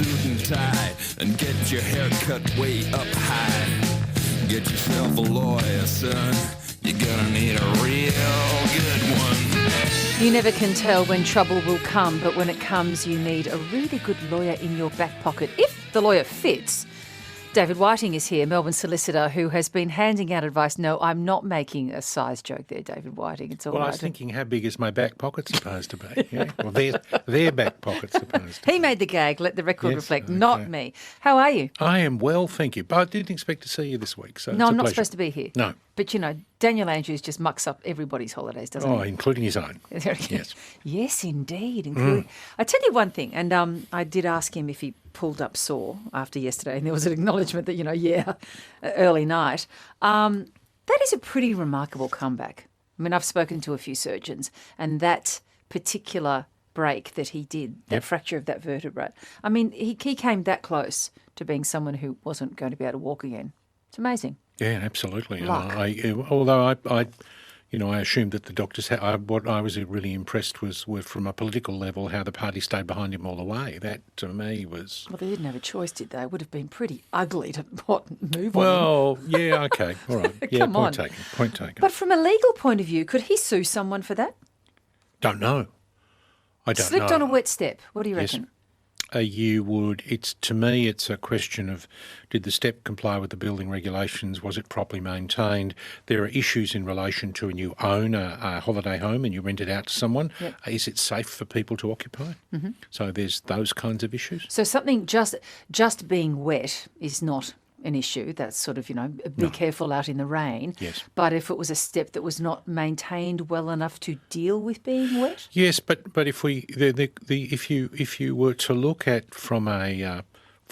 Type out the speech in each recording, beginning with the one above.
suit and tie and get your hair cut way up high. Get yourself a lawyer, son. You're gonna need a real good one. You never can tell when trouble will come, but when it comes, you need a really good lawyer in your back pocket, if the lawyer fits. David Whiting is here, Melbourne solicitor, who has been handing out advice. No, I'm not making a size joke there, David Whiting. It's all Well, right. I was thinking, how big is my back pocket supposed to be? Yeah? Well, their back pocket's supposed to be. He made the gag, let the record Yes, reflect, okay. not me. How are you? I am well, thank you. But I didn't expect to see you this week, so No, it's a I'm not pleasure. supposed to be here. No. But, Daniel Andrews just mucks up everybody's holidays, doesn't Oh, he? including his own. Yes. Yes, indeed. Including. I tell you one thing, and I did ask him if he pulled up sore after yesterday, and there was an acknowledgement that, early night. That is a pretty remarkable comeback. I mean, I've spoken to a few surgeons, and that particular break that he did, that fracture of that vertebra, I mean, he came that close to being someone who wasn't going to be able to walk again. It's amazing. Yeah, absolutely. Luck. Although I assumed that the doctors what I was really impressed were from a political level how the party stayed behind him all the way. That to me was Well, they didn't have a choice, did they? It would have been pretty ugly to move on. well, yeah, okay, all right, yeah, Come on. point taken. But from a legal point of view, could he sue someone for that? Don't know. I don't Slipped know. on a wet step. What do you Yes. reckon? To me, it's a question of did the step comply with the building regulations? Was it properly maintained? There are issues in relation to when you own a holiday home and you rent it out to someone. Yep. Is it safe for people to occupy? Mm-hmm. So there's those kinds of issues. So something just being wet is not an issue. That's sort of, be careful out in the rain. Yes. But if it was a step that was not maintained well enough to deal with being wet? Yes, but if if you were to look at from a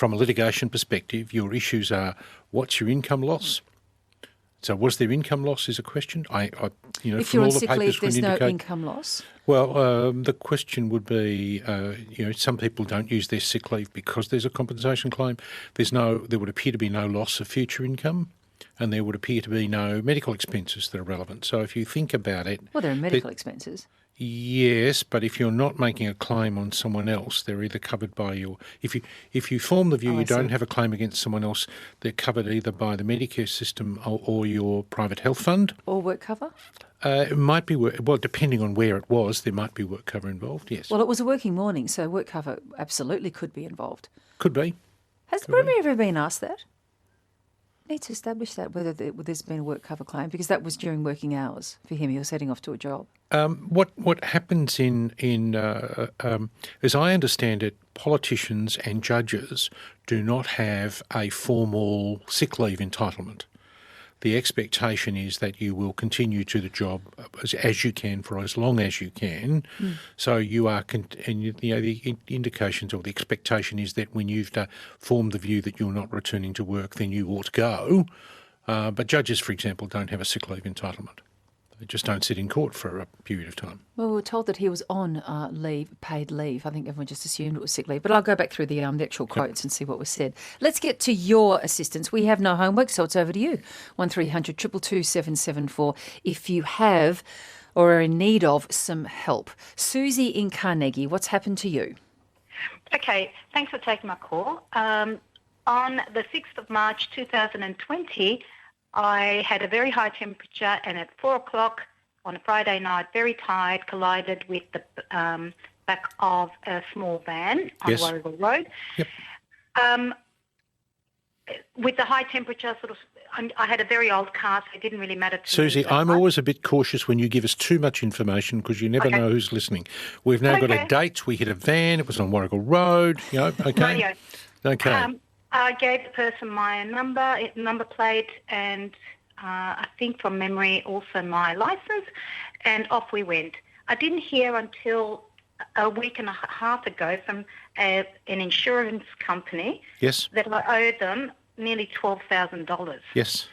litigation perspective, your issues are what's your income loss. So was there income loss is a question. If from you're on all the sick papers leave, there's would no indicate. income loss? Well, the question would be, some people don't use their sick leave because there's a compensation claim. There would appear to be no loss of future income, and there would appear to be no medical expenses that are relevant. So if you think about it, Well, there are medical expenses. yes, but if you're not making a claim on someone else, they're either covered by your. If you form the view I you don't see. have a claim against someone else, they're covered either by the Medicare system or your private health fund. Or work cover? It might be depending on where it was, there might be work cover involved. Yes, Well, it was a working morning, so work cover absolutely could be involved. could be. Has the Premier ever been asked that? Need to establish that, whether there's been a work cover claim, because that was during working hours for him. He was heading off to a job. What happens as I understand it, politicians and judges do not have a formal sick leave entitlement. The expectation is that you will continue to the job as you can for as long as you can. So you are, the indications or the expectation is that when you've formed the view that you're not returning to work, then you ought to go. But judges, for example, don't have a sick leave entitlement. They just don't sit in court for a period of time. Well, we were told that he was on paid leave. I think everyone just assumed it was sick leave. But I'll go back through the actual quotes and see what was said. Let's get to your assistance. We have no homework, so it's over to you. 1300 222 774 if you have or are in need of some help. Susie in Carnegie, what's happened to you? Okay, thanks for taking my call. On the 6th of March 2020, I had a very high temperature and at 4 o'clock on a Friday night, very tired, collided with the back of a small van on Yes. Warrigal Road. Yep. With the high temperature, I had a very old car, so it didn't really matter to me. Susie, that I'm much. always a bit cautious when you give us too much information because you never Okay. know who's listening. We've now got a Okay. date. We hit a van. It was on Warrigal Road. Okay. Radio. Okay. I gave the person my number plate, and I think from memory also my license, and off we went. I didn't hear until a week and a half ago from an insurance company Yes. that I owed them nearly $12,000. Yes.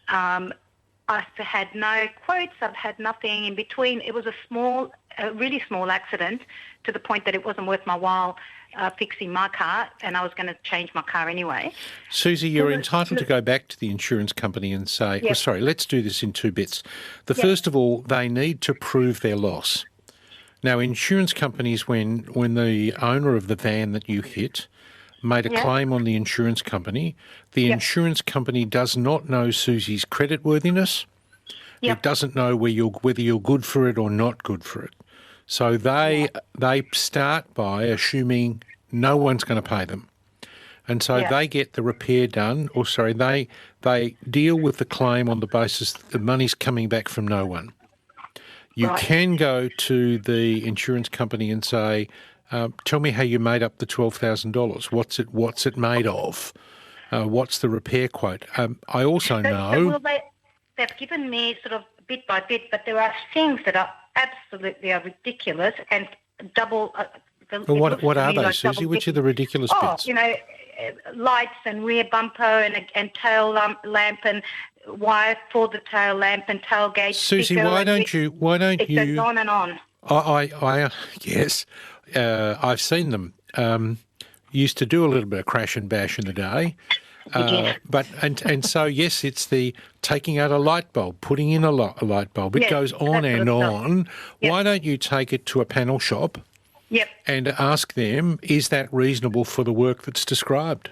I've had no quotes. I've had nothing in between. It was a really small accident to the point that it wasn't worth my while fixing my car, and I was going to change my car anyway. Susie, you're entitled to go back to the insurance company and say, Yep. sorry, let's do this in two bits. First of all, they need to prove their loss. Now, insurance companies, when the owner of the van that you hit made a claim on the insurance company. The insurance company does not know Susie's creditworthiness. It doesn't know whether you're good for it or not good for it. So they start by assuming no one's going to pay them. And so they get the repair done, they deal with the claim on the basis that the money's coming back from no one. You can go to the insurance company and say, tell me how you made up the $12,000. What's it made of? What's the repair quote? I also know... They've given me sort of bit by bit, but there are things that are absolutely ridiculous and double... what are they, Susie? Which are the ridiculous bits? Lights and rear bumper and tail lamp and wire for the tail lamp and tailgate. Susie, why don't you? It goes on and on. Yes, I've seen them. Used to do a little bit of crash and bash in the day. So yes, it's the taking out a light bulb, putting in a light bulb. It goes on and on. Yep. Why don't you take it to a panel shop? Yep. And ask them, is that reasonable for the work that's described?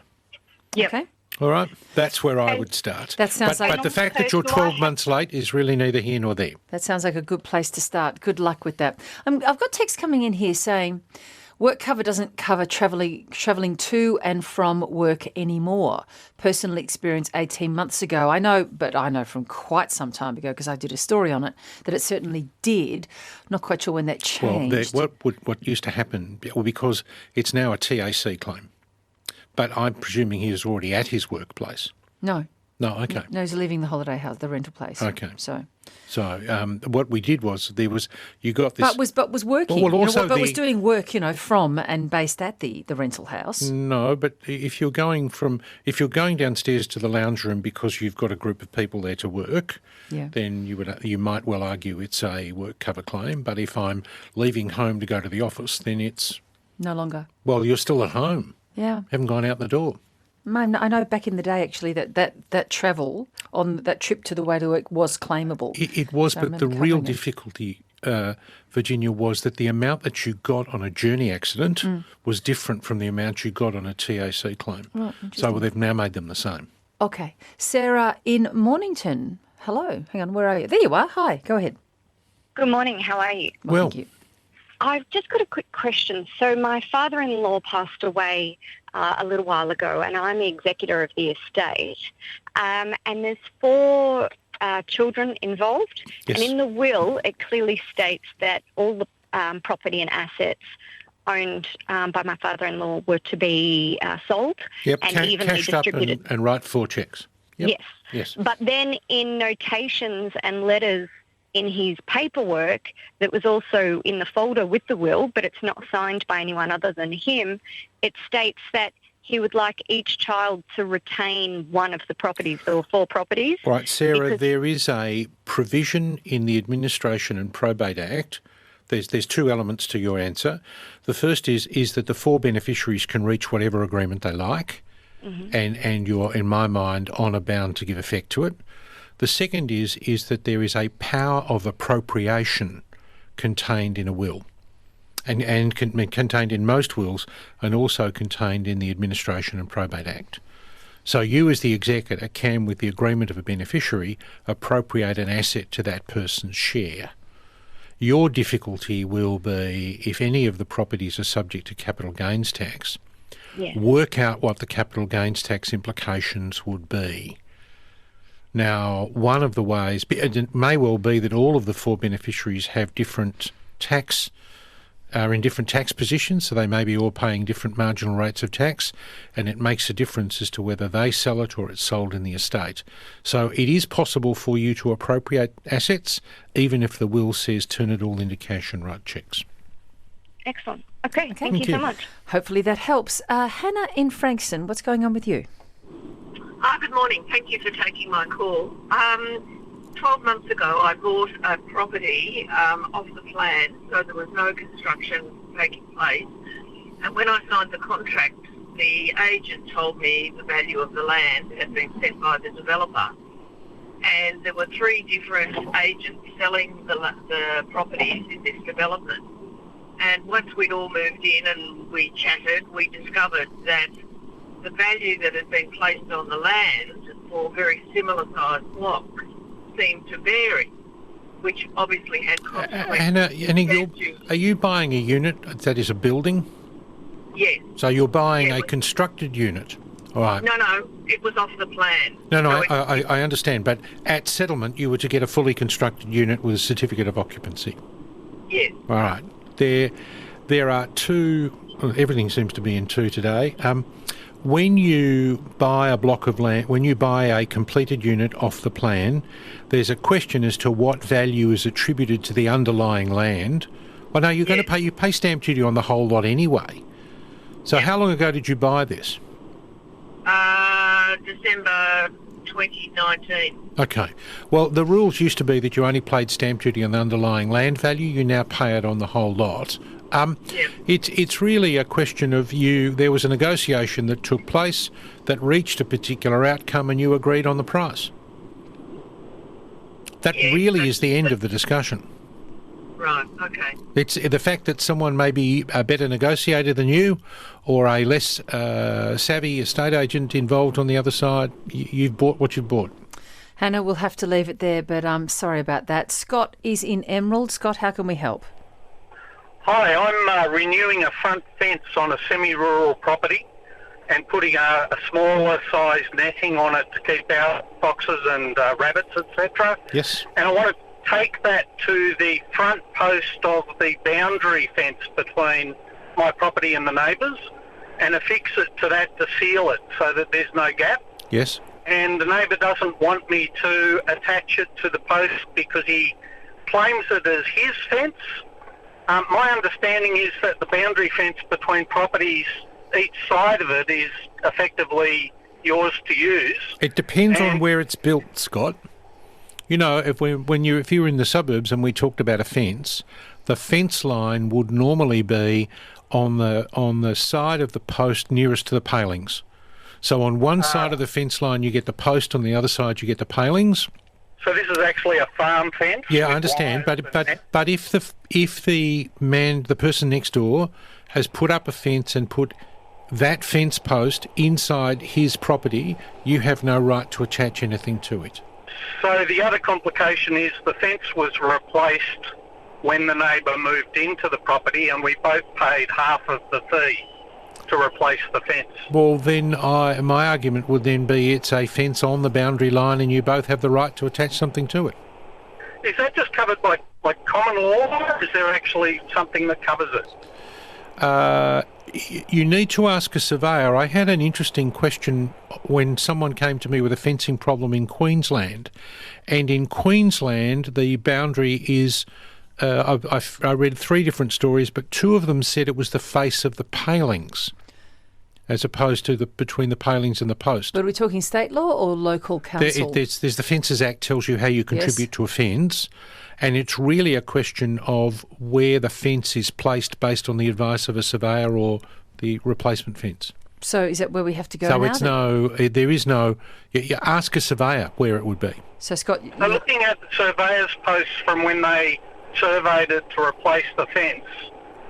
Yep. Okay. All right. That's where I would start. That sounds but the fact that you're 12 months late is really neither here nor there. That sounds like a good place to start. Good luck with that. I've got text coming in here saying work cover doesn't cover travelling to and from work anymore. Personal experience 18 months ago. I know from quite some time ago because I did a story on it that it certainly did. Not quite sure when that changed. Well, what used to happen, because it's now a TAC claim, but I'm presuming he was already at his workplace. No. No, okay. No, he's leaving the holiday house, the rental place. Okay. So what we did was you got this. But was working. Well, also was doing work, from and based at the rental house. No, but if you're going downstairs to the lounge room because you've got a group of people there to work, then you might well argue it's a work cover claim. But if I'm leaving home to go to the office, then it's no longer. Well, you're still at home. Yeah. Haven't gone out the door. I know back in the day, actually, that travel on that trip to the way to work was claimable. It was, but the real difficulty, Virginia, was that the amount that you got on a journey accident was different from the amount you got on a TAC claim. Right, so they've now made them the same. Okay. Sarah in Mornington. Hello. Hang on, where are you? There you are. Hi, go ahead. Good morning. How are you? Well, thank you. I've just got a quick question. So my father-in-law passed away a little while ago, and I'm the executor of the estate. And there's 4 children involved. Yes. And in the will, it clearly states that all the property and assets owned by my father-in-law were to be sold and evenly cashed distributed. up and write 4 checks. Yep. Yes. But then in notations and letters in his paperwork that was also in the folder with the will, but it's not signed by anyone other than him, it states that he would like each child to retain one of the properties. There were 4 properties. Right, Sarah, there is a provision in the Administration and Probate Act. There's 2 elements to your answer. The first is that the 4 beneficiaries can reach whatever agreement they like, and you're, in my mind, honour bound to give effect to it. The second is that there is a power of appropriation contained in a will, and contained in most wills, and also contained in the Administration and Probate Act. So you as the executor can, with the agreement of a beneficiary, appropriate an asset to that person's share. Your difficulty will be, if any of the properties are subject to capital gains tax, work out what the capital gains tax implications would be. Now, one of the ways, it may well be that all of the 4 beneficiaries have are in different tax positions, so they may be all paying different marginal rates of tax, and it makes a difference as to whether they sell it or it's sold in the estate. So it is possible for you to appropriate assets, even if the will says turn it all into cash and write cheques. Excellent. Okay, thank you so much. Hopefully that helps. Hannah in Frankston, what's going on with you? Good morning. Thank you for taking my call. 12 months ago, I bought a property off the plan, so there was no construction taking place. And when I signed the contract, the agent told me the value of the land had been set by the developer. And there were 3 different agents selling the properties in this development. And once we'd all moved in and we chatted, we discovered that the value that had been placed on the land for very similar sized blocks seemed to vary, which obviously had consequences. Anna, are you buying a unit that is a building? Yes. So you're buying Yeah, a constructed unit? All right. No, it was off the plan. No, So I understand, but at settlement you were to get a fully constructed unit with a certificate of occupancy. Yes. All right. There are two. Everything seems to be in two today. When you buy a block of land, when you buy a completed unit off the plan, there's a question as to what value is attributed to the underlying land. Well, no, you're going to pay. You pay stamp duty on the whole lot anyway. So how long ago did you buy this? December 2019. Okay. Well, the rules used to be that you only paid stamp duty on the underlying land value. You now pay it on the whole lot. It's really a question of there was a negotiation that took place that reached a particular outcome and you agreed on the price. That really is the end of the discussion. Right, okay. It's the fact that someone may be a better negotiator than you or a less savvy estate agent involved on the other side. You've bought what you've bought. Hannah, we'll have to leave it there, but I'm sorry about that. Scott is in Emerald. Scott, how can we help? Hi, I'm renewing a front fence on a semi-rural property and putting a smaller sized netting on it to keep out foxes and rabbits, etc. Yes. And I want to take that to the front post of the boundary fence between my property and the neighbours and affix it to that to seal it so that there's no gap. Yes. And the neighbour doesn't want me to attach it to the post because he claims it as his fence. My understanding is that the boundary fence between properties, each side of it is effectively yours to use. It depends on where it's built, Scott. You know, if you were in the suburbs and we talked about a fence, the fence line would normally be on the side of the post nearest to the palings. So on one side of the fence line you get the post, on the other side you get the palings. So this is actually a farm fence? Yeah, I understand, but if the person next door has put up a fence and put that fence post inside his property, you have no right to attach anything to it. So the other complication is the fence was replaced when the neighbour moved into the property and we both paid half of the fee to replace the fence. Well, then my argument would then be it's a fence on the boundary line and you both have the right to attach something to it. Is that just covered by common law, or is there actually something that covers it? You need to ask a surveyor. I had an interesting question when someone came to me with a fencing problem in Queensland. And in Queensland, the boundary is... I read 3 different stories, but 2 of them said it was the face of the palings, as opposed to between the palings and the post. But are we talking state law or local council? There's the Fences Act tells you how you contribute to a fence, and it's really a question of where the fence is placed based on the advice of a surveyor or the replacement fence. So is that where we have to go so now? There is no... You ask a surveyor where it would be. So, Scott... So looking at the surveyor's posts from when they surveyed it to replace the fence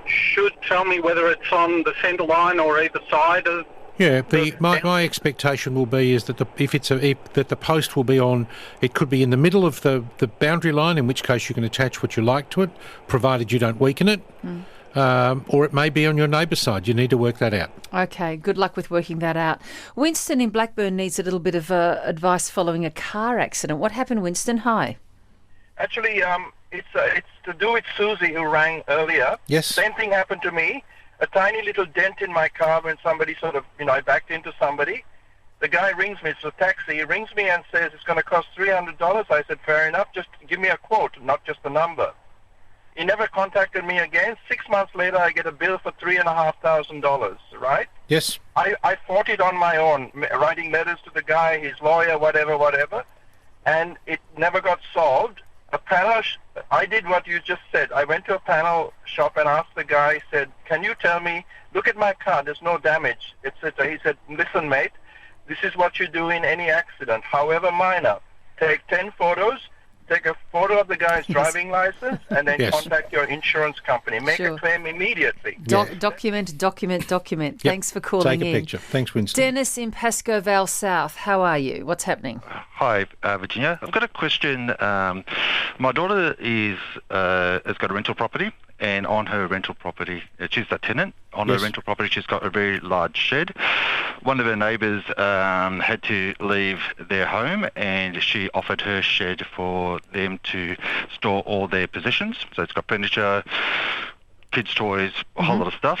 should tell me whether it's on the centre line or either side of... Yeah, my expectation will be is that that the post will be on. It could be in the middle of the boundary line, in which case you can attach what you like to it, provided you don't weaken it. Or it may be on your neighbour's side. You need to work that out. Okay, good luck with working that out. Winston in Blackburn needs a little bit of advice following a car accident. What happened, Winston? Hi. Actually, it's to do with Susie who rang earlier. Yes. Same thing happened to me. A tiny little dent in my car when somebody I backed into somebody. The guy rings me, it's a taxi. He rings me and says it's going to cost $300. I said, fair enough, just give me a quote, not just a number. He never contacted me again. 6 months later, I get a bill for $3,500, right? Yes. I fought it on my own, writing letters to the guy, his lawyer, whatever, and it never got solved. A panel, I did what you just said. I went to a panel shop and asked the guy, said, can you tell me, look at my car, there's no damage, etc. He said, listen, mate, this is what you do in any accident, however minor. Take 10 photos, take a photo of the guy's driving license and then Yes. contact your insurance company. Make Sure. a claim immediately. Document. Yep. Thanks for calling Take a in. picture. Thanks, Winston. Dennis in Pascoe Vale South, how are you? What's happening? Hi, Virginia. I've got a question. My daughter has got a rental property, and on her rental property, she's a tenant. On Yes. her rental property, she's got a very large shed. One of her neighbours had to leave their home, and she offered her shed for them to store all their possessions. So it's got furniture, kids' toys, a whole lot of stuff.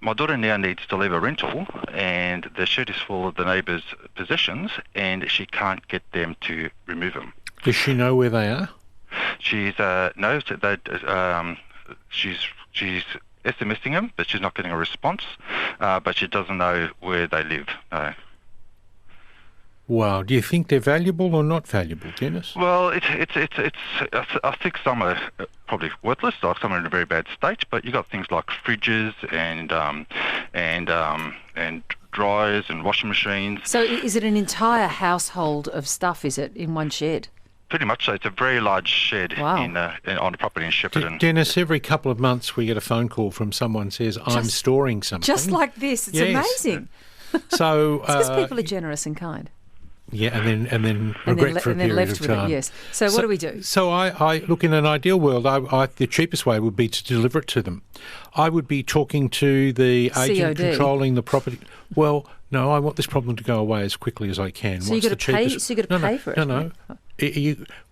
My daughter now needs to leave a rental, and the shed is full of the neighbours' possessions, and she can't get them to remove them. Does she know where they are? She's knows that she's SMSing them, but she's not getting a response. But she doesn't know where they live. No. Wow. Do you think they're valuable or not valuable, Dennis? Well, it's. I think some are probably worthless. Like some are in a very bad state. But you got things like fridges and dryers and washing machines. So is it an entire household of stuff, is it, in one shed? Pretty much so. It's a very large shed Wow. on a property in Shepparton. Dennis, every couple of months we get a phone call from someone says, I'm storing something. Just like this. It's Yes. amazing. So, It's because people are generous and kind. yeah, and then And regret for a then period left of with time. it, yes. So what do we do? So I look, in an ideal world, the cheapest way would be to deliver it to them. I would be talking to the agent COD. controlling the property. Well, no, I want this problem to go away as quickly as I can. So you've got to pay. So you've got to pay for it. No.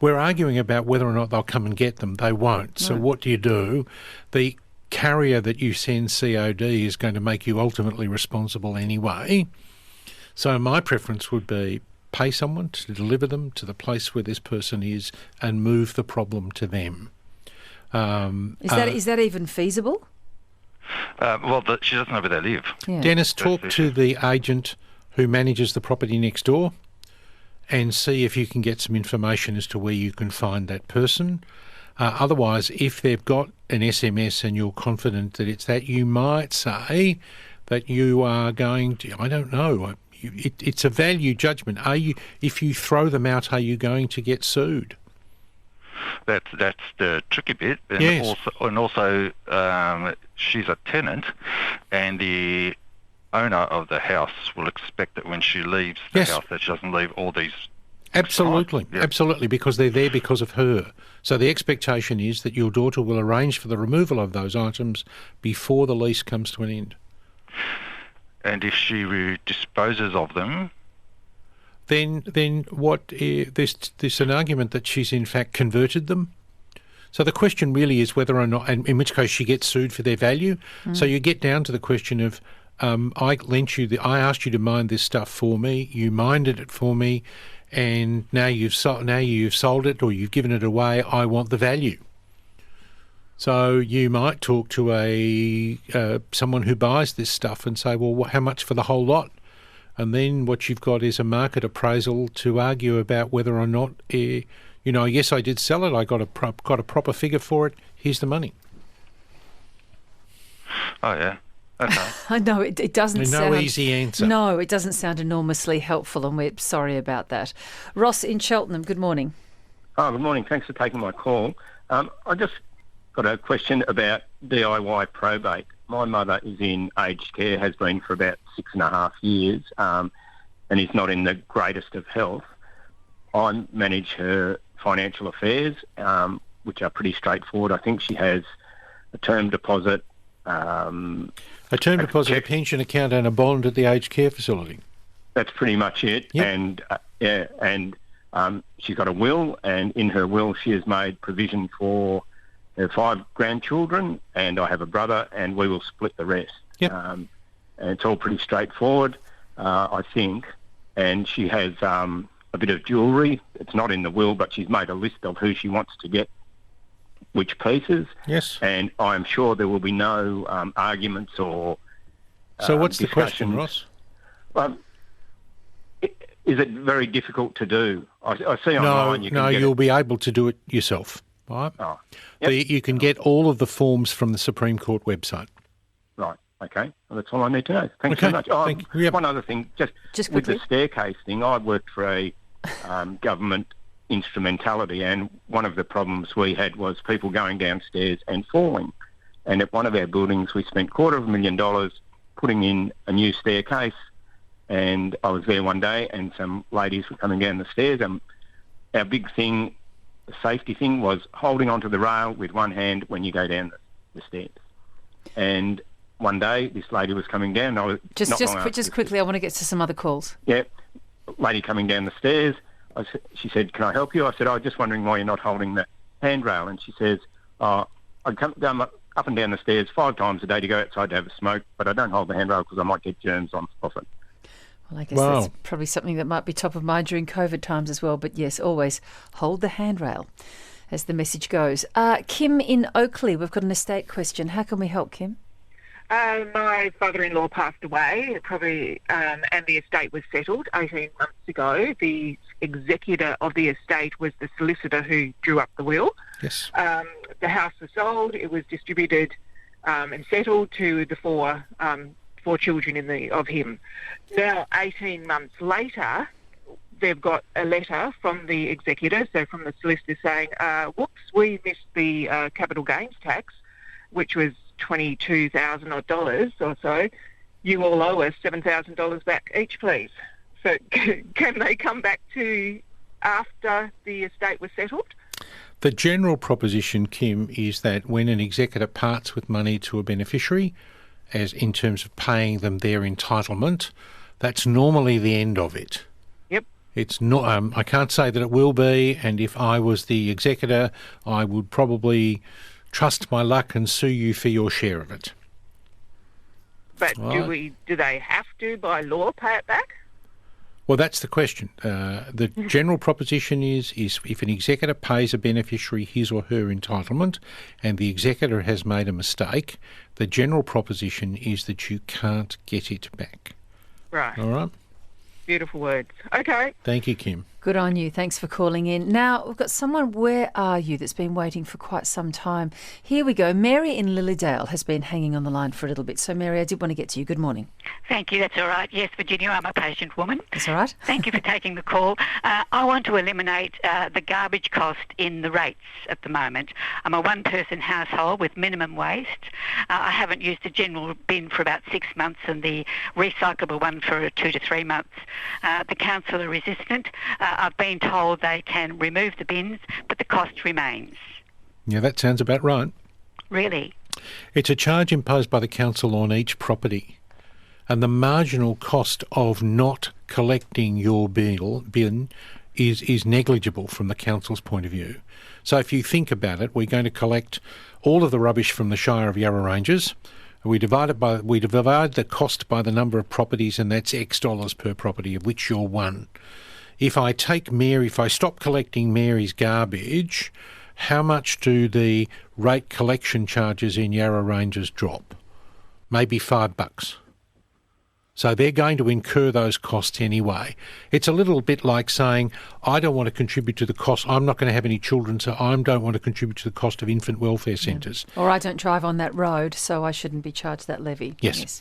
We're arguing about whether or not they'll come and get them. They won't. So what do? The carrier that you send COD is going to make you ultimately responsible anyway. So my preference would be pay someone to deliver them to the place where this person is and move the problem to them. Is that even feasible? She doesn't know where they live. Yeah. Dennis, talk to the agent who manages the property next door and see if you can get some information as to where you can find that person. Otherwise, if they've got an SMS and you're confident that it's that, you might say that you are going to, I don't know, it's a value judgment. If you throw them out, are you going to get sued? That's the tricky bit, and Yes. also she's a tenant, and the owner of the house will expect that when she leaves the Yes. house that she doesn't leave all these. Absolutely, Yeah. absolutely, because they're there because of her. So the expectation is that your daughter will arrange for the removal of those items before the lease comes to an end. And if she disposes of them, then what? There's an argument that she's in fact converted them. So the question really is whether or not, and in which case she gets sued for their value. So you get down to the question of, I asked you to mind this stuff for me. You minded it for me, and now you've sold it or you've given it away. I want the value. So you might talk to someone who buys this stuff and say, well, how much for the whole lot? And then what you've got is a market appraisal to argue about whether or not, yes, I did sell it. I got a proper figure for it. Here's the money. oh yeah, okay. I know it doesn't No sound easy answer. No, it doesn't sound enormously helpful, and we're sorry about that. Ross in Cheltenham, good morning. Oh, good morning. Thanks for taking my call. I just got a question about DIY probate. My mother is in aged care, has been for about 6.5 years, and is not in the greatest of health. I manage her financial affairs, which are pretty straightforward. I think she has a term deposit. A term deposit, a pension account and a bond at the aged care facility. That's pretty much it. Yep. And she's got a will, and in her will she has made provision for her 5 grandchildren, and I have a brother, and we will split the rest. Yep. And it's all pretty straightforward, I think. And she has a bit of jewellery. It's not in the will, but she's made a list of who she wants to get which pieces. Yes. And I'm sure there will be no arguments or So what's the question, discussions. Ross? Is it very difficult to do? I see online you can get you'll be able to do it yourself. Right? Oh, yep. You can get all of the forms from the Supreme Court website. Right, okay. Well, that's all I need to know. Thanks Okay, so much. Oh, yep. One other thing, just with quickly. the staircase thing, I worked for a government instrumentality, and one of the problems we had was people going downstairs and falling. And at one of our buildings, we spent $250,000 putting in a new staircase. And I was there one day, and some ladies were coming down the stairs, and our big thing, the safety thing, was holding onto the rail with one hand when you go down the stairs. And one day, this lady was coming down. Just quickly, I want to get to some other calls. Yeah, lady coming down the stairs. She said, "Can I help you?" I said, "I was just wondering why you're not holding the handrail." And she says, "I come down up and down the stairs 5 times a day to go outside to have a smoke, but I don't hold the handrail because I might get germs off it." Well, I guess that's probably something that might be top of mind during COVID times as well. But yes, always hold the handrail, as the message goes. Kim in Oakley, we've got an estate question. How can we help, Kim? My father-in-law passed away, and the estate was settled 18 months ago. The executor of the estate was the solicitor who drew up the will. Yes. The house was sold. It was distributed and settled to the four children of him. Now, 18 months later, they've got a letter from the executor, so from the solicitor, saying, "Whoops, we missed the capital gains tax, which was $22,000 or so. You all owe us $7,000 back each, please." So can they come back to after the estate was settled? The general proposition, Kim, is that when an executor parts with money to a beneficiary, as in terms of paying them their entitlement, that's normally the end of it. Yep. It's not. I can't say that it will be, and if I was the executor, I would probably trust my luck and sue you for your share of it. But do they have to, by law, pay it back? Well, that's the question. The general proposition is if an executor pays a beneficiary his or her entitlement and the executor has made a mistake, the general proposition is that you can't get it back. Right. All right? Beautiful words. Okay. Thank you, Kim. Good on you. Thanks for calling in. Now, we've got someone, where are you, that's been waiting for quite some time. Here we go. Mary in Lilydale has been hanging on the line for a little bit. So, Mary, I did want to get to you. Good morning. Thank you. That's all right. Yes, Virginia, I'm a patient woman. That's all right. Thank you for taking the call. I want to eliminate the garbage cost in the rates at the moment. I'm a one-person household with minimum waste. I haven't used a general bin for about 6 months and the recyclable one for 2 to 3 months. The council are resistant. I've been told they can remove the bins, but the cost remains. Yeah, that sounds about right. Really? It's a charge imposed by the council on each property, and the marginal cost of not collecting your bin is negligible from the council's point of view. So if you think about it, we're going to collect all of the rubbish from the Shire of Yarra Ranges. We divide the cost by the number of properties, and that's X dollars per property, of which you're one. If I stop collecting Mary's garbage, how much do the rate collection charges in Yarra Ranges drop? Maybe $5. So they're going to incur those costs anyway. It's a little bit like saying, I don't want to contribute to the cost. I'm not going to have any children, so I don't want to contribute to the cost of infant welfare centres. Or I don't drive on that road, so I shouldn't be charged that levy. Yes.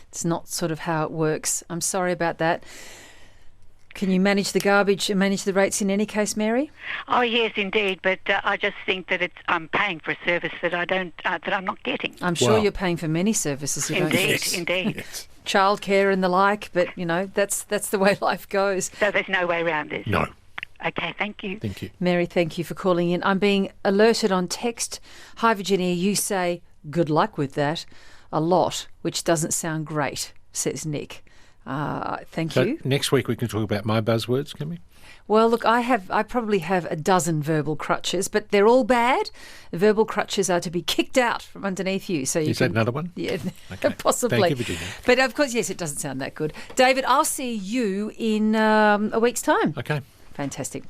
It's not sort of how it works. I'm sorry about that. Can you manage the garbage and manage the rates in any case, Mary? Oh yes, indeed. But I just think that I'm paying for a service that I'm not getting. I'm sure you're paying for many services. Indeed. Yes. Childcare and the like, but that's the way life goes. So there's no way around this. No. Okay, thank you. Thank you. Mary, thank you for calling in. I'm being alerted on text. Hi, Virginia, you say good luck with that a lot, which doesn't sound great, says Nick. Thank you. Next week we can talk about my buzzwords, can we? Well, look, I probably have a dozen verbal crutches, but they're all bad. The verbal crutches are to be kicked out from underneath you. So you Is that another one? Yeah, okay. Possibly. Thank you, Virginia. But of course, yes, it doesn't sound that good. David, I'll see you in a week's time. Okay. Fantastic.